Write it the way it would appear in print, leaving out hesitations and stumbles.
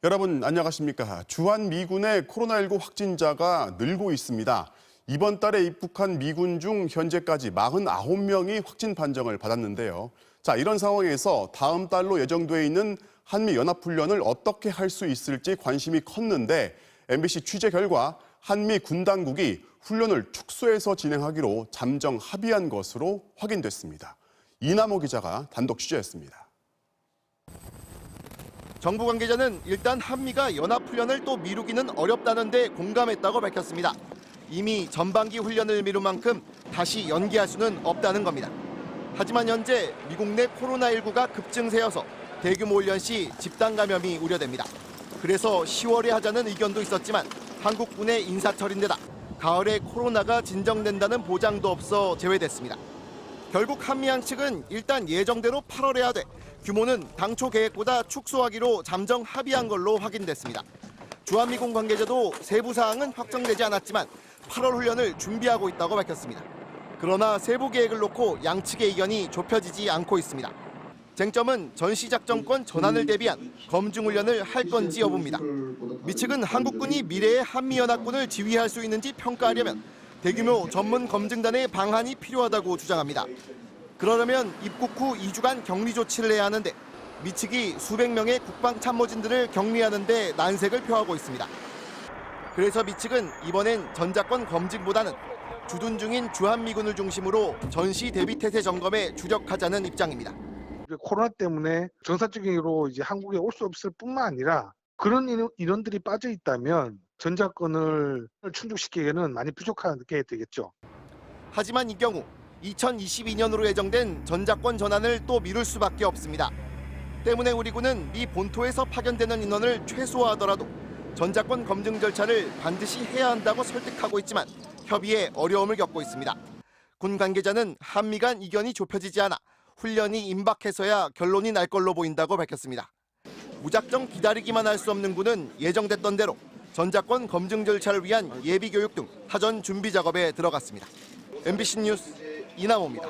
여러분 안녕하십니까? 주한미군의 코로나19 확진자가 늘고 있습니다. 이번 달에 입국한 미군 중 현재까지 49명이 확진 판정을 받았는데요. 자, 이런 상황에서 다음 달로 예정돼 있는 한미 연합훈련을 어떻게 할 수 있을지 관심이 컸는데 MBC 취재 결과 한미 군 당국이 훈련을 축소해서 진행하기로 잠정 합의한 것으로 확인됐습니다. 이남호 기자가 단독 취재했습니다. 정부 관계자는 일단 한미가 연합훈련을 또 미루기는 어렵다는 데 공감했다고 밝혔습니다. 이미 전반기 훈련을 미룬 만큼 다시 연기할 수는 없다는 겁니다. 하지만 현재 미국 내 코로나19가 급증세여서 대규모 훈련 시 집단 감염이 우려됩니다. 그래서 10월에 하자는 의견도 있었지만 한국군의 인사철인데다 가을에 코로나가 진정된다는 보장도 없어 제외됐습니다. 결국 한미 양측은 일단 예정대로 8월에 하되 규모는 당초 계획보다 축소하기로 잠정 합의한 걸로 확인됐습니다. 주한미군 관계자도 세부 사항은 확정되지 않았지만 8월 훈련을 준비하고 있다고 밝혔습니다. 그러나 세부 계획을 놓고 양측의 의견이 좁혀지지 않고 있습니다. 쟁점은 전시작전권 전환을 대비한 검증훈련을 할 건지 여부입니다. 미 측은 한국군이 미래의 한미연합군을 지휘할 수 있는지 평가하려면 대규모 전문 검증단의 방안이 필요하다고 주장합니다. 그러려면 입국 후 2주간 격리 조치를 해야 하는데 미 측이 수백 명의 국방참모진들을 격리하는 데 난색을 표하고 있습니다. 그래서 미 측은 이번엔 전자권 검증보다는 주둔 중인 주한미군을 중심으로 전시 대비 태세 점검에 주력하자는 입장입니다. 코로나 때문에 정상적으로 이제 한국에 올 수 없을 뿐만 아니라 그런 인원들이 빠져 있다면 전자권을 충족시키기에는 많이 부족하게 되겠죠. 하지만 이 경우 2022년으로 예정된 전자권 전환을 또 미룰 수밖에 없습니다. 때문에 우리 군은 미 본토에서 파견되는 인원을 최소화하더라도 전자권 검증 절차를 반드시 해야 한다고 설득하고 있지만 협의에 어려움을 겪고 있습니다. 군 관계자는 한미 간 이견이 좁혀지지 않아 훈련이 임박해서야 결론이 날 걸로 보인다고 밝혔습니다. 무작정 기다리기만 할 수 없는 군은 예정됐던 대로 전자권 검증 절차를 위한 예비 교육 등 사전 준비 작업에 들어갔습니다. MBC 뉴스 이남호입니다.